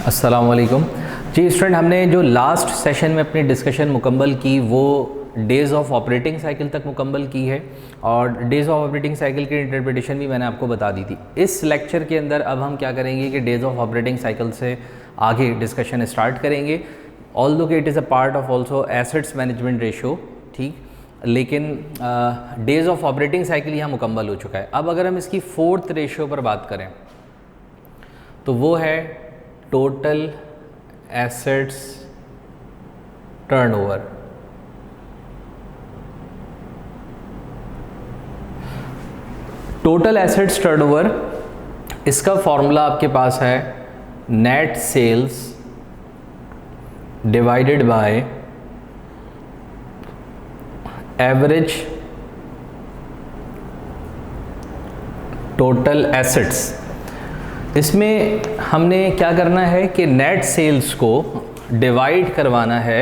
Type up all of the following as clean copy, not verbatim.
अस्सलाम वालेकुम जी स्टूडेंट, हमने जो लास्ट सेशन में अपनी डिस्कशन मुकम्मल की वो डेज़ ऑफ ऑपरेटिंग साइकिल तक मुकम्मल की है और डेज़ ऑफ ऑपरेटिंग साइकिल की इंटरप्रिटेशन भी मैंने आपको बता दी थी। इस लेक्चर के अंदर अब हम क्या करेंगे कि डेज़ ऑफ ऑपरेटिंग साइकिल से आगे डिस्कशन स्टार्ट करेंगे। ऑल्दो कि it is a part of also assets management ratio, ठीक, लेकिन डेज़ ऑफ ऑपरेटिंग साइकिल यहाँ मुकम्मल हो चुका है। अब अगर हम इसकी फोर्थ रेशो पर बात करें तो वो है total assets turnover. Total assets turnover, इसका फॉर्मूला आपके पास है net sales divided by average total assets. इसमें हमने क्या करना है कि नेट सेल्स को डिवाइड करवाना है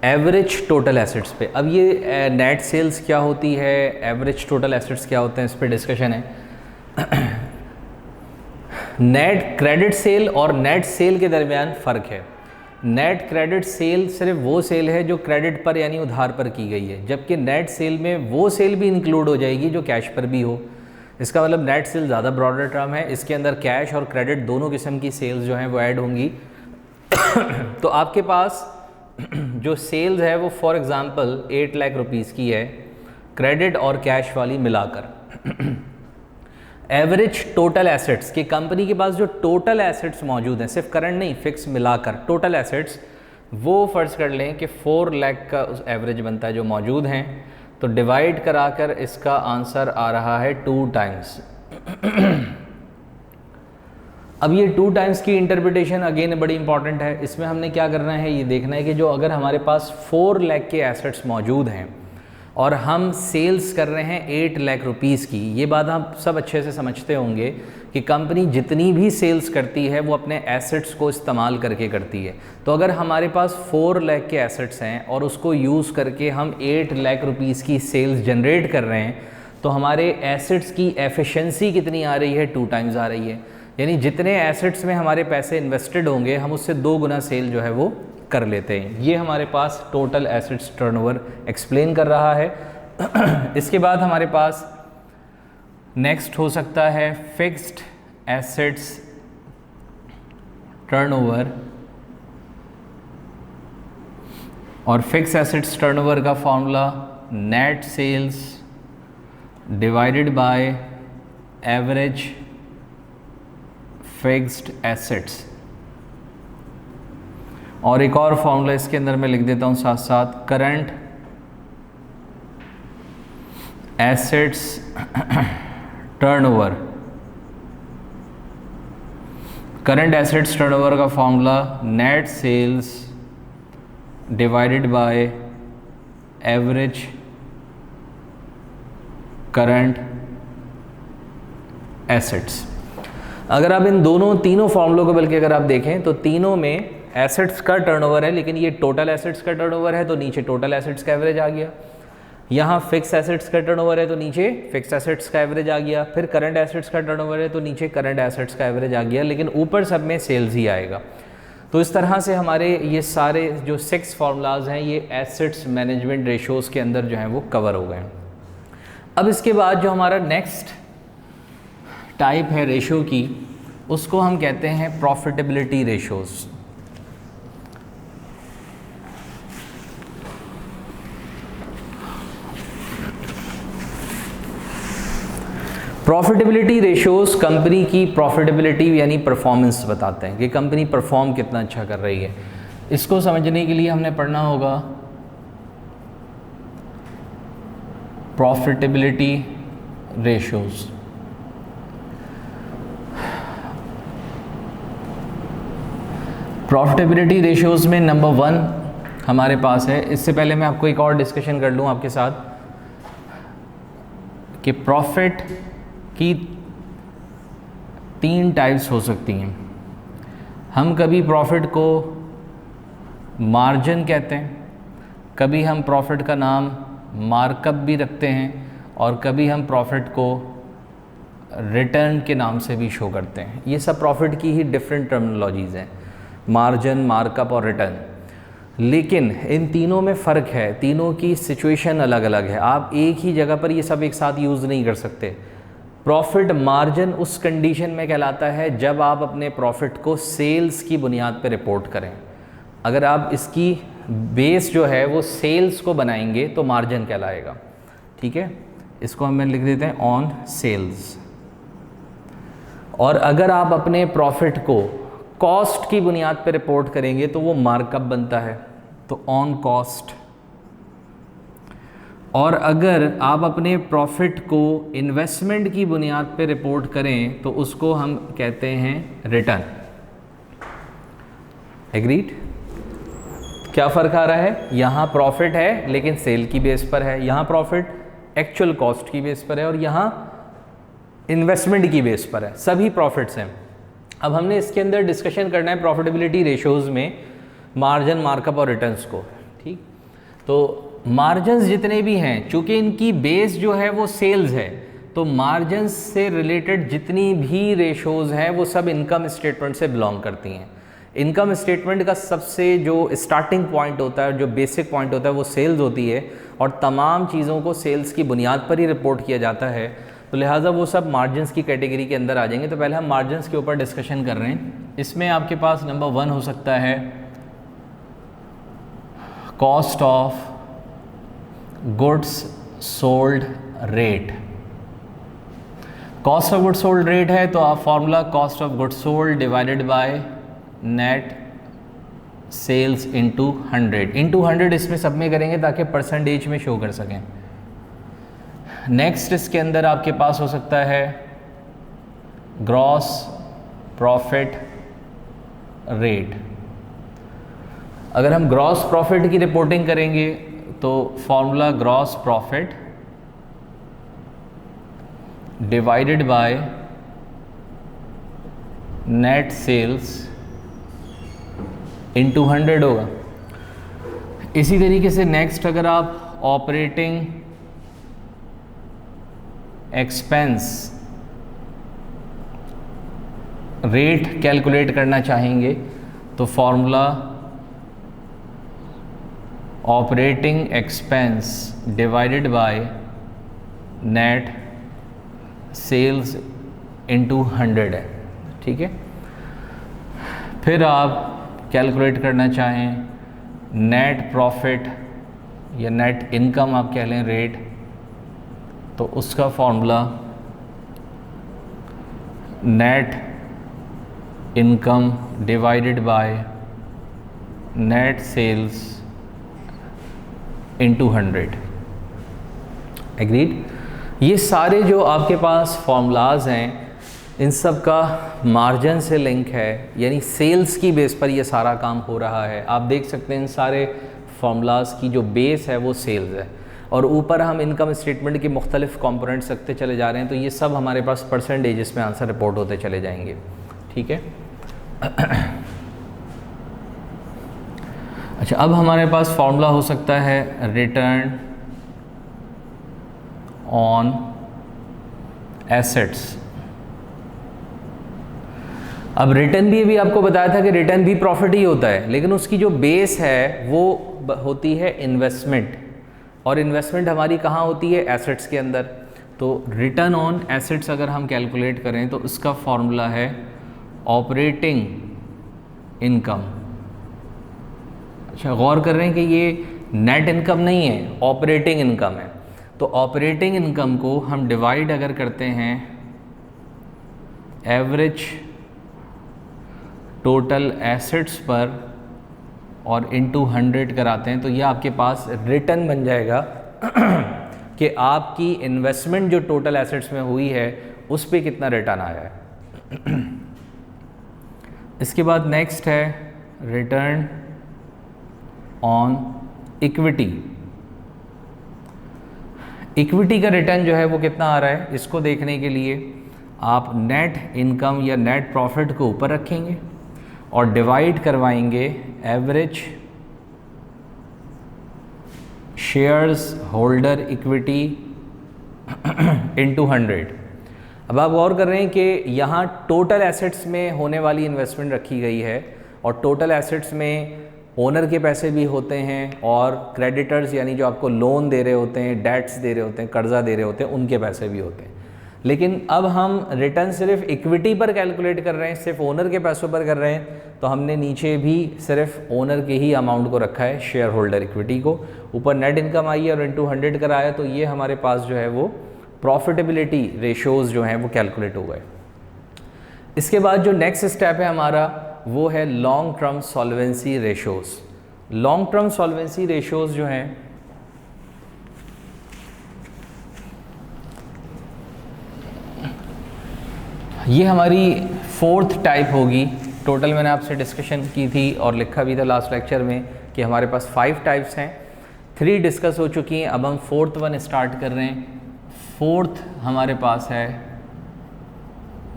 एवरेज टोटल एसेट्स पे। अब ये नेट सेल्स क्या होती है, एवरेज टोटल एसेट्स क्या होते हैं, इस पे डिस्कशन है। नेट क्रेडिट सेल और नेट सेल के दरमियान फ़र्क है। नेट क्रेडिट सेल सिर्फ वो सेल है जो क्रेडिट पर यानी उधार पर की गई है, जबकि नेट सेल में वो सेल भी इंक्लूड हो जाएगी जो कैश पर भी हो। इसका मतलब नेट सेल ज़्यादा ब्रॉडर टर्म है, इसके अंदर कैश और क्रेडिट दोनों किस्म की सेल्स जो हैं वो ऐड होंगी। तो आपके पास जो सेल्स है वो फॉर एग्ज़ाम्पल 8 लाख रुपीज़ की है, क्रेडिट और कैश वाली मिलाकर। एवरेज टोटल एसेट्स कि कंपनी के पास जो टोटल एसेट्स मौजूद हैं, सिर्फ करंट नहीं फिक्स मिलाकर टोटल एसेट्स, वो फ़र्ज़ कर लें कि 4 लाख का उस एवरेज बनता है जो मौजूद हैं, तो डिवाइड कराकर इसका आंसर आ रहा है 2 टाइम्स। अब ये 2 टाइम्स की इंटरप्रिटेशन अगेन बड़ी इंपॉर्टेंट है। इसमें हमने क्या करना है, ये देखना है कि जो अगर हमारे पास 4 लाख के एसेट्स मौजूद हैं और हम सेल्स कर रहे हैं 8 लाख रुपीज़ की, ये बात आप सब अच्छे से समझते होंगे कि कंपनी जितनी भी सेल्स करती है वो अपने एसेट्स को इस्तेमाल करके करती है। तो अगर हमारे पास 4 लाख के एसेट्स हैं और उसको यूज़ करके हम 8 लाख रुपीज़ की सेल्स जनरेट कर रहे हैं, तो हमारे एसेट्स की एफिशिएंसी कितनी आ रही है, 2 टाइम्स आ रही है। यानी जितने एसेट्स में हमारे पैसे इन्वेस्टेड होंगे हम उससे 2 गुना सेल जो है वो कर लेते हैं। ये हमारे पास टोटल एसेट्स टर्नओवर एक्सप्लेन कर रहा है। इसके बाद हमारे पास नेक्स्ट हो सकता है फिक्स्ड एसेट्स टर्नओवर, और फिक्स्ड एसेट्स टर्नओवर का formula net sales divided by average fixed assets. और एक और फॉर्मूला इसके अंदर मैं लिख देता हूँ साथ साथ, current assets turnover. Current assets turnover का formula net sales divided by average current assets. अगर आप इन तीनों फॉर्मूलों को बल्कि अगर आप देखें तो तीनों में एसेट्स का टर्नओवर है, लेकिन ये टोटल एसेट्स का टर्नओवर है तो नीचे टोटल एसेट्स का एवरेज आ गया। यहाँ फिक्स एसेट्स का टर्नओवर है तो नीचे फिक्स एसेट्स का एवरेज आ गया। फिर करंट एसेट्स का टर्नओवर है तो नीचे करंट एसेट्स का एवरेज आ गया, लेकिन ऊपर सब में सेल्स ही आएगा। तो इस तरह से हमारे ये सारे जो 6 फार्मूलाज हैं ये एसेट्स मैनेजमेंट रेशोज़ के अंदर जो हैं वो कवर हो गए। अब इसके बाद जो हमारा नेक्स्ट टाइप है रेशो की, उसको हम कहते हैं profitability ratios. Profitability ratios company की प्रॉफिटेबिलिटी यानी परफॉर्मेंस बताते हैं कि कंपनी परफॉर्म कितना अच्छा कर रही है। इसको समझने के लिए हमने पढ़ना होगा प्रॉफिटेबिलिटी रेशोज़। प्रॉफिटेबिलिटी रेशोज़ में नंबर 1 हमारे पास है। इससे पहले मैं आपको एक और डिस्कशन कर लूँ आपके साथ कि प्रॉफिट की 3 टाइप्स हो सकती हैं। हम कभी प्रॉफिट को मार्जिन कहते हैं, कभी हम प्रॉफिट का नाम मार्कअप भी रखते हैं, और कभी हम प्रॉफिट को रिटर्न के नाम से भी शो करते हैं। ये सब प्रॉफिट की ही डिफरेंट टर्मिनोलॉजीज़ हैं। मार्जिन, मार्कअप और रिटर्न। लेकिन इन तीनों में फ़र्क है, तीनों की सिचुएशन अलग अलग है। आप एक ही जगह पर ये सब एक साथ यूज़ नहीं कर सकते। प्रॉफिट मार्जिन उस कंडीशन में कहलाता है जब आप अपने प्रॉफिट को सेल्स की बुनियाद पर रिपोर्ट करें। अगर आप इसकी बेस जो है वो सेल्स को बनाएंगे तो मार्जिन कहलाएगा। ठीक है, इसको हम लिख देते हैं ऑन सेल्स। और अगर आप अपने प्रॉफिट को कॉस्ट की बुनियाद पर रिपोर्ट करेंगे तो वो मार्कअप बनता है, तो ऑन कॉस्ट। और अगर आप अपने प्रॉफिट को इन्वेस्टमेंट की बुनियाद पर रिपोर्ट करें तो उसको हम कहते हैं रिटर्न। एग्रीड? क्या फ़र्क आ रहा है? यहाँ प्रॉफिट है लेकिन सेल की बेस पर है, यहाँ प्रॉफिट एक्चुअल कॉस्ट की बेस पर है, और यहाँ इन्वेस्टमेंट की बेस पर है। सभी प्रॉफिट्स हैं। अब हमने इसके अंदर डिस्कशन करना है प्रॉफिटेबिलिटी रेशोज़ में मार्जिन, मार्कअप और रिटर्न्स को। ठीक, तो मार्जिन्स जितने भी हैं, चूँकि इनकी बेस जो है वो सेल्स है, तो मार्जिन्स से रिलेटेड जितनी भी रेशोज़ हैं वो सब इनकम स्टेटमेंट से बिलोंग करती हैं। इनकम स्टेटमेंट का सबसे जो स्टार्टिंग पॉइंट होता है, जो बेसिक पॉइंट होता है, वो सेल्स होती है, और तमाम चीज़ों को सेल्स की बुनियाद पर ही रिपोर्ट किया जाता है। तो लिहाजा वो सब मार्जिन्स की कैटेगरी के अंदर आ जाएंगे। तो पहले हम मार्जिन्स के ऊपर डिस्कशन कर रहे हैं। इसमें आपके पास नंबर 1 हो सकता है cost of goods sold rate. Cost of goods sold rate है तो आप formula cost of goods sold divided by net sales into 100 इसमें सब में करेंगे ताकि परसेंटेज में शो कर सकें। नेक्स्ट इसके अंदर आपके पास हो सकता है ग्रॉस प्रॉफिट रेट। अगर हम ग्रॉस प्रॉफिट की रिपोर्टिंग करेंगे तो formula gross profit divided by net sales into 100 होगा। इसी तरीके से नेक्स्ट अगर आप ऑपरेटिंग एक्सपेंस रेट कैलकुलेट करना चाहेंगे तो formula operating expense divided by net sales into 100 है। ठीक है, फिर आप कैलकुलेट करना चाहें नेट प्रॉफिट या नेट इनकम आप कह लें रेट, तो उसका formula net income divided by net sales into 100। Agreed? ये सारे जो आपके पास फॉर्मूलाज हैं इन सब का मार्जिन से लिंक है, यानी सेल्स की बेस पर ये सारा काम हो रहा है। आप देख सकते हैं इन सारे फॉर्मूलाज की जो बेस है वो सेल्स है, और ऊपर हम इनकम स्टेटमेंट के मुख्तलिफ कंपोनेंट्स रखते चले जा रहे हैं। तो ये सब हमारे पास परसेंटेज में आंसर रिपोर्ट होते चले जाएंगे। ठीक है। अच्छा, अब हमारे पास फॉर्मूला हो सकता है रिटर्न ऑन एसेट्स। अब रिटर्न भी आपको बताया था कि रिटर्न भी प्रॉफिट ही होता है, लेकिन उसकी जो बेस है वो होती है इन्वेस्टमेंट, और इन्वेस्टमेंट हमारी कहाँ होती है? एसेट्स के अंदर। तो रिटर्न ऑन एसेट्स अगर हम कैलकुलेट करें तो उसका फॉर्मूला है ऑपरेटिंग इनकम। अच्छा, गौर कर रहे हैं कि ये नेट इनकम नहीं है, ऑपरेटिंग इनकम है। तो ऑपरेटिंग इनकम को हम डिवाइड अगर करते हैं एवरेज टोटल एसेट्स पर और इनटू 100 कराते हैं, तो ये आपके पास रिटर्न बन जाएगा कि आपकी इन्वेस्टमेंट जो टोटल एसेट्स में हुई है उस पे कितना रिटर्न आया है। इसके बाद नेक्स्ट है रिटर्न ऑन इक्विटी। इक्विटी का रिटर्न जो है वो कितना आ रहा है, इसको देखने के लिए आप नेट इनकम या नेट प्रॉफिट को ऊपर रखेंगे और डिवाइड करवाएंगे average shares holder equity into 100। अब आप गौर कर रहे हैं कि यहाँ टोटल एसेट्स में होने वाली इन्वेस्टमेंट रखी गई है और टोटल एसेट्स में ओनर के पैसे भी होते हैं और क्रेडिटर्स यानी जो आपको लोन दे रहे होते हैं, डेट्स दे रहे होते हैं, कर्जा दे रहे होते हैं, उनके पैसे भी होते हैं। लेकिन अब हम रिटर्न सिर्फ इक्विटी पर कैलकुलेट कर रहे हैं, सिर्फ ओनर के पैसों पर कर रहे हैं, तो हमने नीचे भी सिर्फ ओनर के ही अमाउंट को रखा है, शेयर होल्डर इक्विटी को। ऊपर नेट इनकम आई है और इनटू 100 कराया, तो ये हमारे पास जो है वो प्रॉफिटेबिलिटी रेशोज़ जो हैं वो कैलकुलेट हो गए। इसके बाद जो नेक्स्ट स्टेप है हमारा वो है long term solvency ratios. Long term solvency ratios जो हैं ये हमारी 4th टाइप होगी। टोटल मैंने आपसे डिस्कशन की थी और लिखा भी था लास्ट लेक्चर में कि हमारे पास 5 टाइप्स हैं, 3 डिस्कस हो चुकी हैं, अब हम 4th वन स्टार्ट कर रहे हैं। 4th हमारे पास है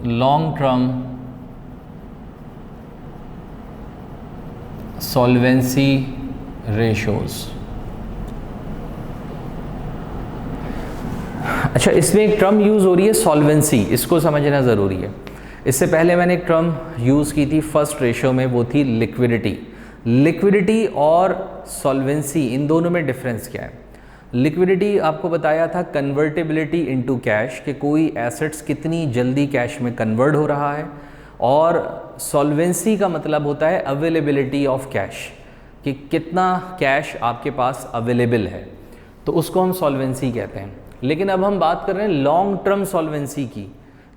लॉन्ग टर्म सॉल्वेंसी रेशोज़। अच्छा, इसमें एक टर्म यूज़ हो रही है सॉल्वेंसी, इसको समझना ज़रूरी है। इससे पहले मैंने एक टर्म यूज़ की थी फर्स्ट रेशो में, वो थी लिक्विडिटी। लिक्विडिटी और सॉल्वेंसी इन दोनों में डिफरेंस क्या है? लिक्विडिटी आपको बताया था कन्वर्टेबिलिटी इनटू कैश, कि कोई एसेट्स कितनी जल्दी कैश में कन्वर्ट हो रहा है, और सॉल्वेंसी का मतलब होता है अवेलेबिलिटी ऑफ कैश, कि कितना कैश आपके पास अवेलेबल है, तो उसको हम सॉल्वेंसी कहते हैं। लेकिन अब हम बात कर रहे हैं लॉन्ग टर्म सॉल्वेंसी की,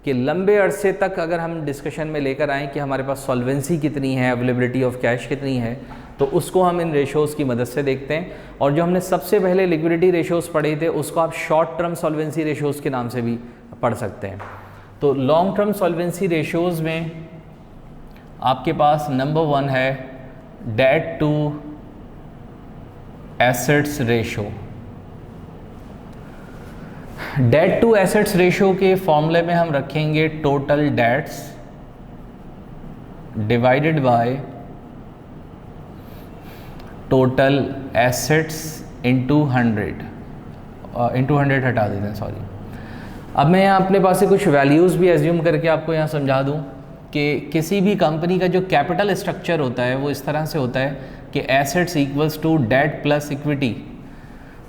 कि लंबे अरसे तक अगर हम डिस्कशन में लेकर आएँ कि हमारे पास सॉल्वेंसी कितनी है, अवेलेबिलिटी ऑफ कैश कितनी है, तो उसको हम इन रेशोज़ की मदद से देखते हैं। और जो हमने सबसे पहले लिक्विडिटी रेशोज़ पढ़े थे उसको आप शॉर्ट टर्म सॉल्वेंसी रेशोज़ के नाम से भी पढ़ सकते हैं। तो लॉन्ग टर्म सॉल्वेंसी रेशोज़ में आपके पास नंबर 1 है debt to assets ratio. Debt to assets ratio के फॉर्मूले में हम रखेंगे total debts divided by total assets into 100 हटा देते हैं, सॉरी। अब मैं यहाँ अपने पास से कुछ वैल्यूज़ भी एज्यूम करके आपको यहाँ समझा दूँ कि किसी भी कंपनी का जो कैपिटल स्ट्रक्चर होता है वो इस तरह से होता है कि assets equals to debt plus equity,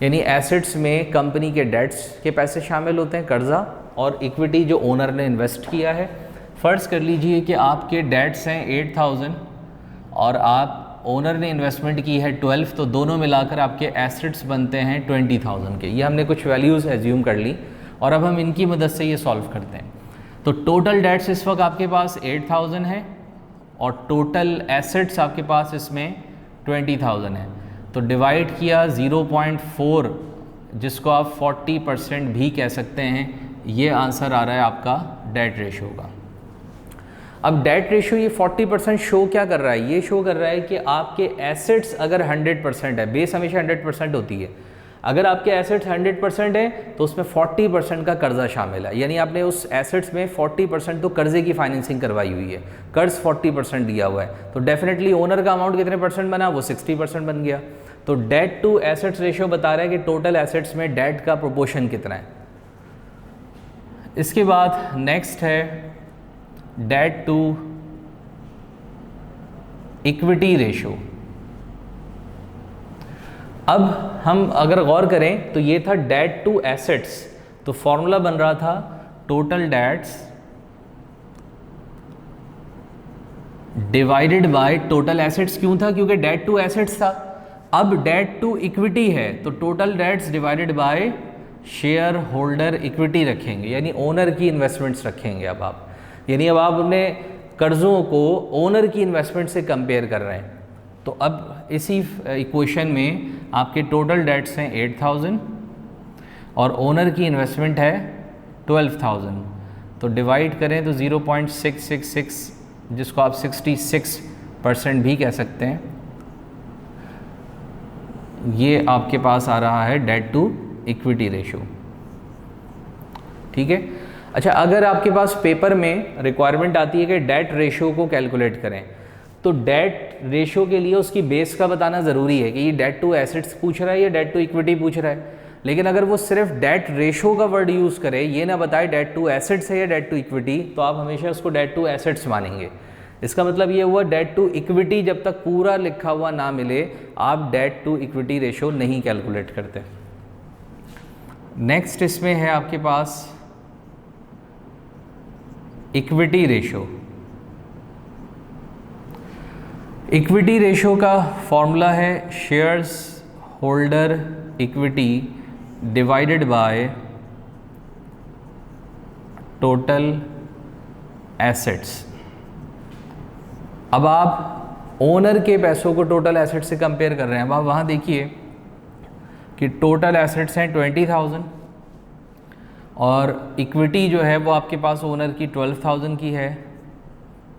यानी एसेट्स में कंपनी के डेट्स के पैसे शामिल होते हैं, कर्जा, और इक्विटी जो ओनर ने इन्वेस्ट किया है। फ़र्ज़ कर लीजिए कि आपके डेट्स हैं 8000 और आप ओनर ने इन्वेस्टमेंट की है 12, तो दोनों मिलाकर आपके एसेट्स बनते हैं 20,000 के। ये हमने कुछ वैल्यूज़ एज्यूम कर ली और अब हम इनकी मदद से ये सॉल्व करते हैं। तो टोटल डेट्स इस वक्त आपके पास 8000 है और टोटल एसेट्स आपके पास इसमें 20,000 है, तो डिवाइड किया 0.4, जिसको आप 40% भी कह सकते हैं, ये आंसर आ रहा है आपका डेट रेशो का। अब डेट रेशो ये 40% शो क्या कर रहा है? ये शो कर रहा है कि आपके एसेट्स अगर 100% है, बेस हमेशा 100% होती है, अगर आपके एसेट्स 100% है तो उसमें 40% का कर्जा शामिल है, यानी आपने उस एसेट्स में 40% तो कर्जे की फाइनेंसिंग करवाई हुई है, कर्ज 40% दिया हुआ है, तो डेफिनेटली ओनर का अमाउंट कितने परसेंट बना? वो 60% बन गया। तो डेट टू एसेट्स रेशियो बता रहा है कि टोटल एसेट्स में डेट का प्रोपोर्शन कितना है। इसके बाद नेक्स्ट है डेट टू इक्विटी रेशियो। अब हम अगर गौर करें तो ये था डेट टू एसेट्स, तो फॉर्मूला बन रहा था total debts divided by total assets. क्यों था? क्योंकि डेट टू एसेट्स था। अब डेट टू इक्विटी है तो total debts divided bye share holder equity रखेंगे, यानी ओनर की इन्वेस्टमेंट्स रखेंगे। अब आप यानी अब आप अपने कर्जों को ओनर की इन्वेस्टमेंट से कंपेयर कर रहे हैं। तो अब इसी इक्वेशन में आपके टोटल डेट्स हैं 8000 और ओनर की इन्वेस्टमेंट है 12000, तो डिवाइड करें तो 0.666, जिसको आप 66% भी कह सकते हैं, ये आपके पास आ रहा है डेट टू इक्विटी रेशियो। ठीक है। अच्छा, अगर आपके पास पेपर में रिक्वायरमेंट आती है कि डेट रेशियो को कैलकुलेट करें, तो डेट रेशियो के लिए उसकी बेस का बताना ज़रूरी है कि ये डेट टू एसेट्स पूछ रहा है या डेट टू इक्विटी पूछ रहा है। लेकिन अगर वो सिर्फ डेट रेशियो का वर्ड यूज़ करे, ये ना बताए डेट टू एसेट्स है या डेट टू इक्विटी, तो आप हमेशा उसको डेट टू एसेट्स मानेंगे। इसका मतलब ये हुआ डेट टू इक्विटी जब तक पूरा लिखा हुआ ना मिले आप डेट टू इक्विटी रेशो नहीं कैलकुलेट करते। नेक्स्ट इसमें है आपके पास इक्विटी रेशो। इक्विटी रेशो का फॉर्मूला है shares holder equity divided by total assets. अब आप ओनर के पैसों को टोटल एसेट से कंपेयर कर रहे हैं। अब आप वहाँ देखिए कि टोटल एसेट्स हैं 20,000 और इक्विटी जो है वो आपके पास ओनर की 12,000 की है,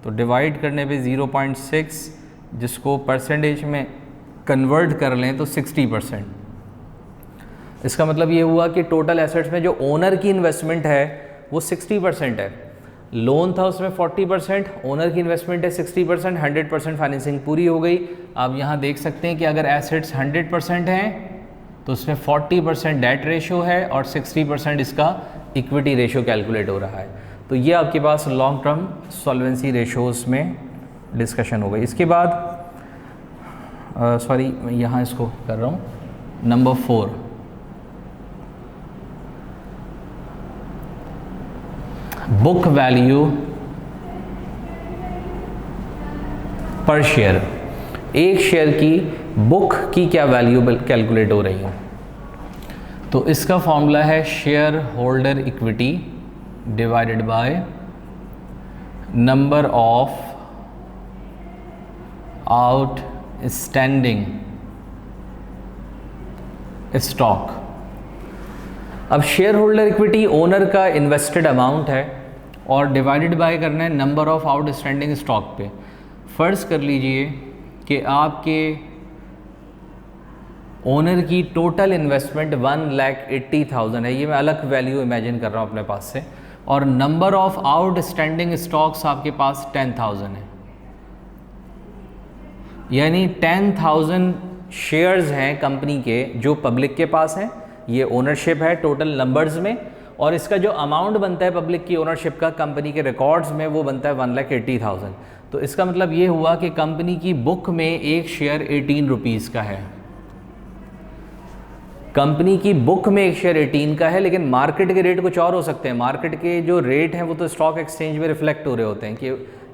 तो डिवाइड करने पे 0.6 जिसको परसेंटेज में कन्वर्ट कर लें तो 60%। इसका मतलब ये हुआ कि टोटल एसेट्स में जो ओनर की इन्वेस्टमेंट है वो 60% है। लोन था उसमें 40%, ओनर की इन्वेस्टमेंट है 60%, 100% फाइनेंसिंग पूरी हो गई। आप यहाँ देख सकते हैं कि अगर एसेट्स 100% हैं तो उसमें 40% डेट रेशो है और 60% इसका इक्विटी रेशो कैलकुलेट हो रहा है। तो ये आपके पास लॉन्ग टर्म सॉल्वेंसी रेशोज़ में डिस्कशन हो गई। इसके बाद सॉरी मैं यहाँ इसको कर रहा हूँ, नंबर 4 बुक वैल्यू पर शेयर। एक शेयर की बुक की क्या वैल्यू कैलकुलेट हो रही है, तो इसका फॉर्मूला है share holder equity divided by number of outstanding stock. अब शेयर होल्डर इक्विटी ओनर का इन्वेस्टेड अमाउंट है और डिवाइडेड बाय करना है नंबर ऑफ आउटस्टैंडिंग स्टॉक पे। फ़र्ज़ कर लीजिए कि आपके ओनर की टोटल इन्वेस्टमेंट 1,80,000 है, ये मैं अलग वैल्यू इमेजिन कर रहा हूँ अपने पास से, और नंबर ऑफ आउटस्टैंडिंग स्टॉक्स आपके पास 10,000 है, यानी 10,000 शेयर्स हैं कंपनी के जो पब्लिक के पास हैं। ये ओनरशिप है टोटल नंबर्स में, और इसका जो अमाउंट बनता है पब्लिक की ओनरशिप का कंपनी के रिकॉर्ड्स में वो बनता है 1,80,000। तो इसका मतलब ये हुआ कि कंपनी की बुक में एक शेयर 18 रुपीज़ का है। कंपनी की बुक में एक शेयर 18 का है, लेकिन मार्केट के रेट कुछ और हो सकते हैं। मार्केट के जो रेट हैं वो तो स्टॉक एक्सचेंज में रिफ्लेक्ट हो रहे होते हैं कि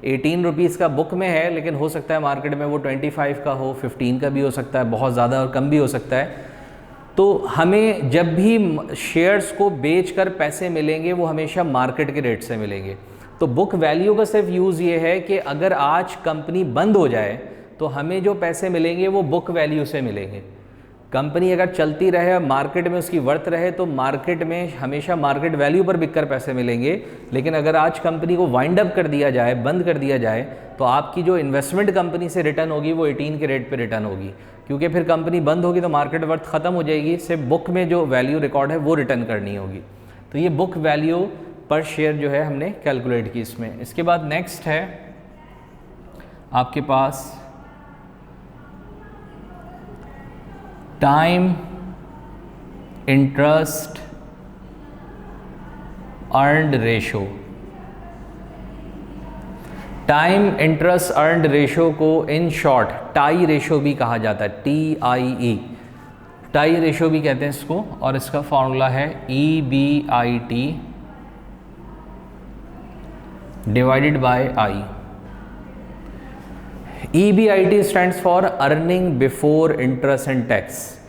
18 रुपीज़ का बुक में है, लेकिन हो सकता है मार्केट में वो 25 का हो, 15 का भी हो सकता है, बहुत ज़्यादा और कम भी हो सकता है। तो हमें जब भी शेयर्स को बेचकर पैसे मिलेंगे वो हमेशा मार्केट के रेट से मिलेंगे। तो बुक वैल्यू का सिर्फ यूज़ ये है कि अगर आज कंपनी बंद हो जाए तो हमें जो पैसे मिलेंगे वो बुक वैल्यू से मिलेंगे। कंपनी अगर चलती रहे, मार्केट में उसकी वर्थ रहे, तो मार्केट में हमेशा मार्केट वैल्यू पर बिककर पैसे मिलेंगे। लेकिन अगर आज कंपनी को वाइंड अप कर दिया जाए, बंद कर दिया जाए, तो आपकी जो इन्वेस्टमेंट कंपनी से रिटर्न होगी वो 18 के रेट पे रिटर्न होगी, क्योंकि फिर कंपनी बंद होगी तो मार्केट वर्थ ख़त्म हो जाएगी, सिर्फ बुक में जो वैल्यू रिकॉर्ड है वो रिटर्न करनी होगी। तो ये बुक वैल्यू पर शेयर जो है हमने कैलकुलेट की इसमें। इसके बाद नेक्स्ट है आपके पास time interest earned ratio. Time interest earned ratio को इन शॉर्ट टाई रेशो भी कहा जाता है, TIE, टाई रेशो भी कहते हैं इसको, और इसका फॉर्मूला है EBIT divided by I। EBIT stands for earning before interest and tax,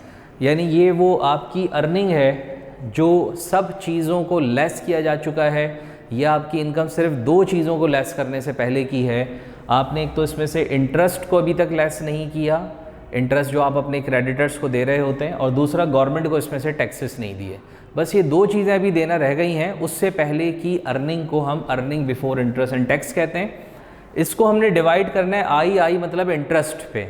यानी ये वो आपकी अर्निंग है जो सब चीज़ों को लेस किया जा चुका है, या आपकी इनकम सिर्फ दो चीज़ों को लेस करने से पहले की है। आपने एक तो इसमें से इंटरेस्ट को अभी तक लेस नहीं किया, इंटरेस्ट जो आप अपने क्रेडिटर्स को दे रहे होते हैं, और दूसरा गवर्नमेंट को इसमें से टैक्सेस नहीं दिए। बस ये दो चीज़ें अभी देना रह गई हैं। उससे पहले की अर्निंग को हम earning before interest and tax कहते हैं। इसको हमने डिवाइड करना है आई मतलब इंटरेस्ट पे।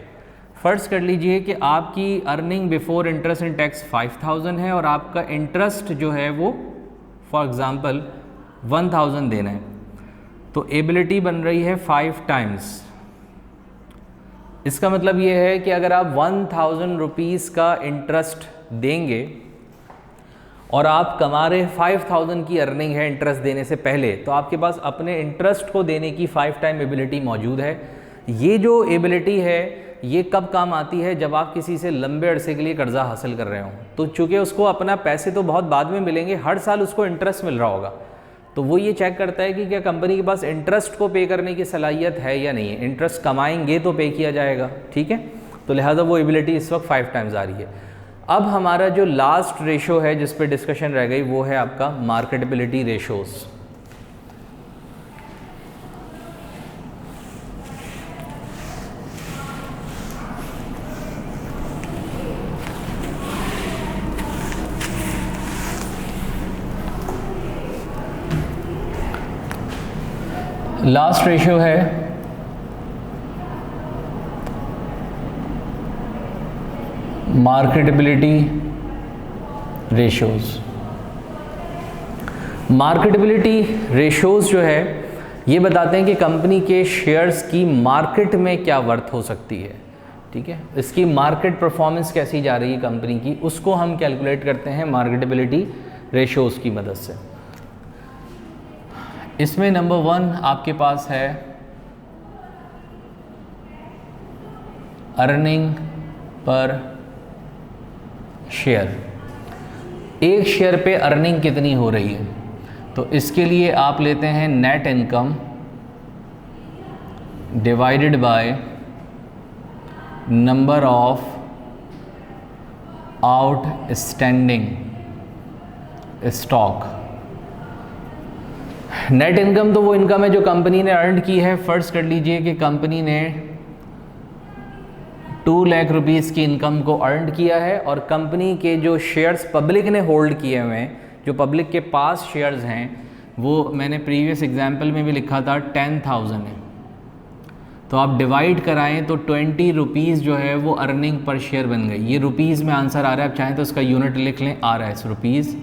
फ़र्ज़ कर लीजिए कि आपकी earning before interest and tax 5,000 है और आपका इंटरेस्ट जो है वो फॉर एग्ज़ाम्पल 1,000 देना है, तो एबिलिटी बन रही है 5 टाइम्स। इसका मतलब ये है कि अगर आप 1,000 रुपीज़ का इंटरेस्ट देंगे और आप कमा रहे 5000 की अर्निंग है इंटरेस्ट देने से पहले, तो आपके पास अपने इंटरेस्ट को देने की 5 टाइम एबिलिटी मौजूद है। ये जो एबिलिटी है ये कब काम आती है? जब आप किसी से लंबे अरसे के लिए कर्जा हासिल कर रहे हो। तो चूँकि उसको अपना पैसे तो बहुत बाद में मिलेंगे, हर साल उसको इंटरेस्ट मिल रहा होगा, तो वो ये चेक करता है कि क्या कंपनी के पास इंटरेस्ट को पे करने की सलाहियत है या नहीं है। इंटरेस्ट कमाएंगे तो पे किया जाएगा, ठीक है। तो लिहाजा वो एबिलिटी इस वक्त 5 टाइम्स आ रही है। अब हमारा जो लास्ट रेशो है जिस पे डिस्कशन रह गई वो है आपका मार्केटेबिलिटी रेशोज़। लास्ट रेशियो है मार्केटेबिलिटी रेशियोज। मार्केटेबिलिटी रेशियोज जो है ये बताते हैं कि कंपनी के शेयर्स की मार्केट में क्या वर्थ हो सकती है, ठीक है। इसकी मार्केट परफॉर्मेंस कैसी जा रही है कंपनी की, उसको हम कैलकुलेट करते हैं मार्केटेबिलिटी रेशियोज की मदद से। इसमें नंबर 1 आपके पास है अर्निंग पर शेयर। एक शेयर पे अर्निंग कितनी हो रही है, तो इसके लिए आप लेते हैं net income divided by number of outstanding stock. Net income तो वो इनकम है जो कंपनी ने अर्न की है। फर्स्ट कर लीजिए कि कंपनी ने 2 लाख रुपीज़ की इनकम को अर्न किया है और कंपनी के जो शेयर्स पब्लिक ने होल्ड किए हुए हैं, जो पब्लिक के पास शेयर्स हैं, वो मैंने प्रीवियस एग्जाम्पल में भी लिखा था 10,000 है। तो आप डिवाइड कराएं तो 20 रुपीज़ जो है वो अर्निंग पर शेयर बन गई। ये रुपीज़ में आंसर आ रहा है, आप चाहें तो उसका यूनिट लिख लें, RS रुपीज़।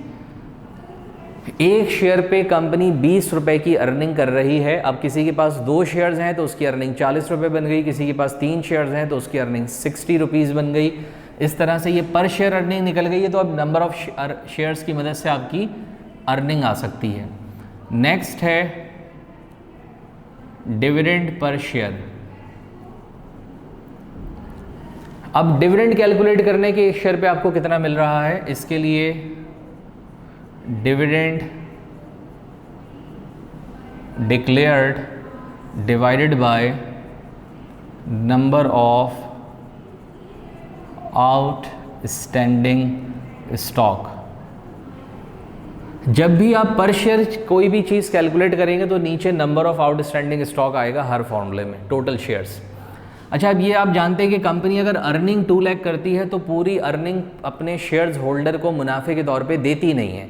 एक शेयर पे कंपनी 20 रुपए की अर्निंग कर रही है। अब किसी के पास 2 शेयर्स हैं तो उसकी अर्निंग 40 रुपये बन गई, किसी के पास 3 शेयर्स हैं तो उसकी अर्निंग 60 रुपीज़ बन गई। इस तरह से ये पर शेयर अर्निंग निकल गई है। तो अब नंबर ऑफ शेयर्स की मदद से आपकी अर्निंग आ सकती है। नेक्स्ट है डिविडेंड पर शेयर। अब डिविडेंड कैलकुलेट करने के एक शेयर पे आपको कितना मिल रहा है, इसके लिए dividend declared divided by number of outstanding stock. जब भी आप पर शेयर कोई भी चीज़ कैलकुलेट करेंगे तो नीचे नंबर ऑफ आउटस्टैंडिंग स्टॉक आएगा हर फॉर्मूले में, टोटल शेयर्स। अच्छा, अब ये आप जानते हैं कि कंपनी अगर अर्निंग 2 लाख करती है तो पूरी अर्निंग अपने शेयर्स होल्डर को मुनाफे के तौर पे देती नहीं है।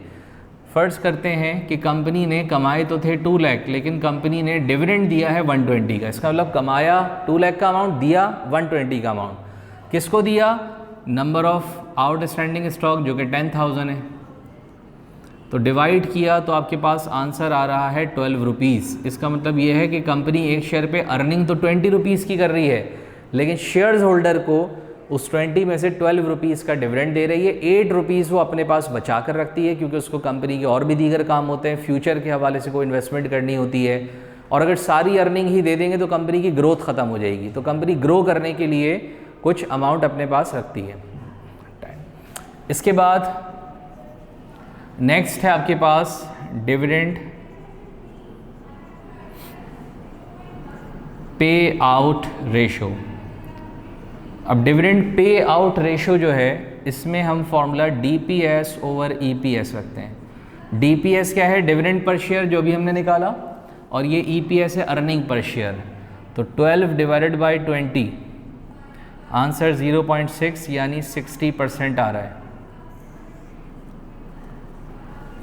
फ़र्ज़ करते हैं कि कंपनी ने कमाए तो थे 2 लाख, लेकिन कंपनी ने डिविडेंड दिया है 120 का। इसका मतलब कमाया 2 लाख का अमाउंट, दिया 120 का अमाउंट। किसको दिया? नंबर ऑफ आउटस्टैंडिंग स्टॉक जो कि 10,000 है। तो डिवाइड किया तो आपके पास आंसर आ रहा है 12 रुपीज़। इसका मतलब ये है कि कंपनी एक शेयर पे अर्निंग तो 20 रुपीज़ की कर रही है, लेकिन शेयर्स होल्डर को उस 20 में से 12 रुपीज़ का डिविडेंड दे रही है। 8 रुपीज़ वो अपने पास बचा कर रखती है, क्योंकि उसको कंपनी के और भी दीगर काम होते हैं, फ्यूचर के हवाले से कोई इन्वेस्टमेंट करनी होती है। और अगर सारी अर्निंग ही दे देंगे तो कंपनी की ग्रोथ ख़त्म हो जाएगी। तो कंपनी ग्रो करने के लिए कुछ अमाउंट अपने पास रखती है। इसके बाद नेक्स्ट है आपके पास डिविडेंड पे आउट रेशो। अब डिविडेंड पे आउट रेशो जो है, इसमें हम फॉर्मूला DPS ओवर EPS रखते हैं। DPS क्या है? डिविडेंड पर शेयर, जो भी हमने निकाला, और ये EPS है अर्निंग पर शेयर। तो 12 डिवाइडेड बाई 20, आंसर 0.6 यानी 60% आ रहा है।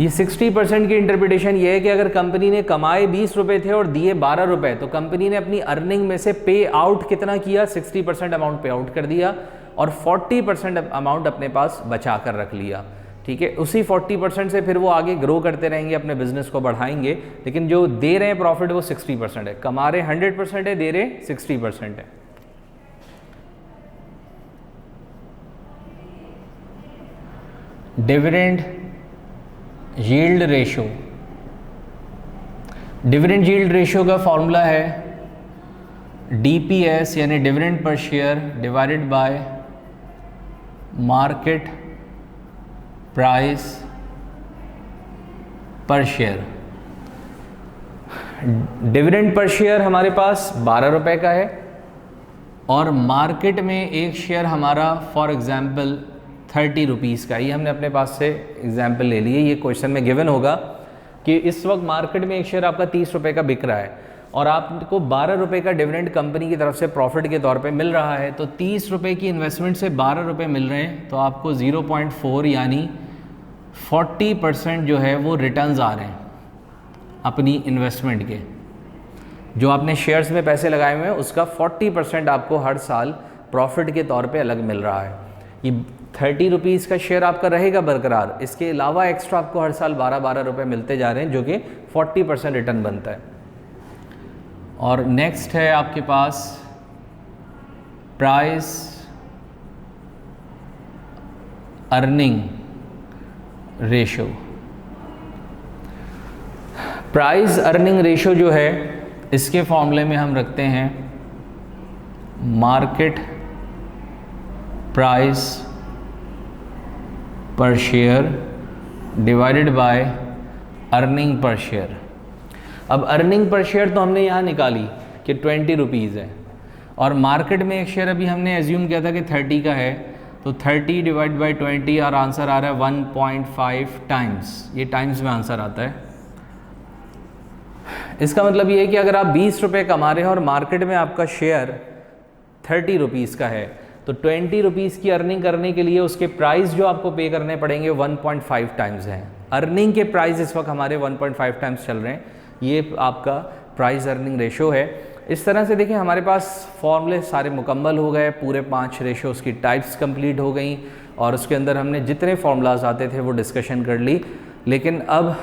ये 60% की इंटरप्रिटेशन ये है कि अगर कंपनी ने कमाए 20 रुपए थे और दिए 12 रुपए, तो कंपनी ने अपनी अर्निंग में से पे आउट कितना किया? 60% अमाउंट पे आउट कर दिया और 40% अमाउंट अपने पास बचा कर रख लिया। ठीक है, उसी 40% से फिर वो आगे ग्रो करते रहेंगे, अपने बिजनेस को बढ़ाएंगे, लेकिन जो दे रहे हैं प्रॉफिट वो 60% है। कमा रहे 100% है, दे रहे 60% है। Dividend yield ratio, dividend yield ratio का फॉर्मूला है DPS यानी dividend per share divided bye market price per share. Dividend per share हमारे पास 12 रुपए का है और मार्केट में एक शेयर हमारा फॉर एग्जांपल 30 रुपीज़ का। ये हमने अपने पास से एग्जांपल ले लिए। ये क्वेश्चन में गिवन होगा कि इस वक्त मार्केट में एक शेयर आपका 30 रुपए का बिक रहा है और आपको 12 रुपए का डिविडेंड कंपनी की तरफ से प्रॉफिट के तौर पे मिल रहा है, तो 30 रुपए की इन्वेस्टमेंट से 12 रुपए मिल रहे हैं, तो आपको 0.4 यानी 40% जो है वो रिटर्न्स आ रहे हैं अपनी इन्वेस्टमेंट के। जो आपने शेयर्स में पैसे लगाए हुए हैं उसका 40% आपको हर साल प्रॉफिट के तौर पे अलग मिल रहा है। ये 30 रुपीज़ का शेयर आपका रहेगा बरकरार, इसके अलावा एक्स्ट्रा आपको हर साल 12-12 रुपये मिलते जा रहे हैं, जो कि 40% रिटर्न बनता है। और नेक्स्ट है आपके पास price earning ratio. Price earning ratio जो है इसके फॉर्मूले में हम रखते हैं market price per share divided by earning per share. अब अर्निंग पर शेयर तो हमने यहाँ निकाली कि 20 रुपीज़ है और मार्केट में एक शेयर अभी हमने एज्यूम किया था कि 30 का है, तो 30 डिवाइड बाई 20 और आंसर आ रहा है 1.5 टाइम्स। ये टाइम्स में आंसर आता है। इसका मतलब ये है कि अगर आप 20 रुपये कमा रहे हैं और मार्केट में आपका शेयर 30 रुपीज़ का है, तो 20 रुपीज़ की अर्निंग करने के लिए उसके प्राइस जो आपको पे करने पड़ेंगे 1.5 टाइम्स हैं। अर्निंग के प्राइस इस वक्त हमारे 1.5 टाइम्स चल रहे हैं। ये आपका प्राइस अर्निंग रेशो है। इस तरह से देखिए हमारे पास फॉर्मूले सारे मुकम्मल हो गए, पूरे 5 रेशोज़ की टाइप्स कंप्लीट हो गई और उसके अंदर हमने जितने फार्मूलाज आते थे वो डिस्कशन कर ली। लेकिन अब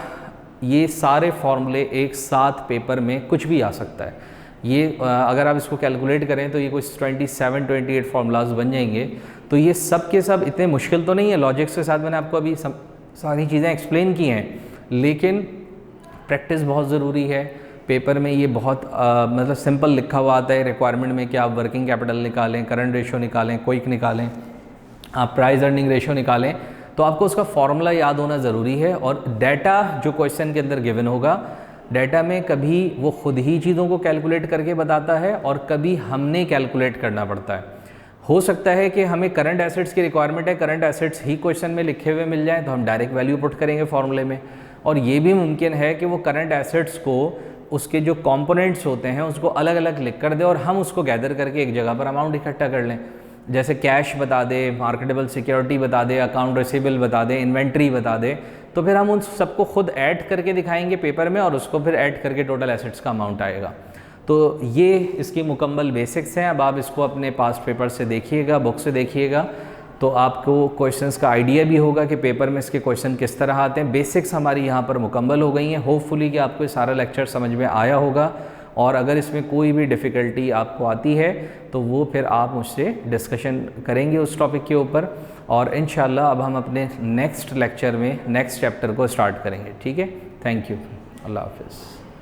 ये सारे फार्मूले एक साथ पेपर में कुछ भी आ सकता है। ये अगर आप इसको कैलकुलेट करें तो ये कुछ 27-28 फार्मूलाज बन जाएंगे। तो ये सब के सब इतने मुश्किल तो नहीं है। लॉजिक्स के साथ मैंने आपको अभी सारी चीज़ें एक्सप्लेन की हैं, लेकिन प्रैक्टिस बहुत ज़रूरी है। पेपर में ये बहुत मतलब सिंपल लिखा हुआ आता है रिक्वायरमेंट में कि आप वर्किंग कैपिटल निकालें, करंट रेशो निकालें, क्विक निकालें, आप प्राइस अर्निंग रेशो निकालें, तो आपको उसका फॉर्मूला याद होना ज़रूरी है। और डाटा जो क्वेश्चन के अंदर गिवन होगा, डाटा में कभी वो खुद ही चीज़ों को कैलकुलेट करके बताता है और कभी हमने कैलकुलेट करना पड़ता है। हो सकता है कि हमें करंट एसेट्स की रिक्वायरमेंट है, करंट एसेट्स ही क्वेश्चन में लिखे हुए मिल जाएँ तो हम डायरेक्ट वैल्यू पुट करेंगे फॉर्मूले में। और ये भी मुमकिन है कि वो करंट एसेट्स को उसके जो कंपोनेंट्स होते हैं उसको अलग अलग लिख कर दे और हम उसको गैदर करके एक जगह पर अमाउंट इकट्ठा कर लें। जैसे कैश बता दे, मार्केटेबल सिक्योरिटी बता दे, अकाउंट रिसीवेबल बता दे, इन्वेंट्री बता दे, तो फिर हम उन सबको खुद ऐड करके दिखाएंगे पेपर में और उसको फिर ऐड करके टोटल एसेट्स का अमाउंट आएगा। तो ये इसकी मुकम्मल बेसिक्स हैं। अब आप इसको अपने पास्ट पेपर से देखिएगा, बुक से देखिएगा, तो आपको क्वेश्चंस का आइडिया भी होगा कि पेपर में इसके क्वेश्चन किस तरह आते हैं। बेसिक्स हमारी यहाँ पर मुकम्मल हो गई हैं। होपफुली कि आपको ये सारा लेक्चर समझ में आया होगा और अगर इसमें कोई भी डिफ़िकल्टी आपको आती है तो वो फिर आप मुझसे डिस्कशन करेंगे उस टॉपिक के ऊपर। और इंशाल्लाह अब हम अपने नेक्स्ट लेक्चर में नेक्स्ट चैप्टर को स्टार्ट करेंगे। ठीक है, थैंक यू, अल्लाह हाफ़िज़।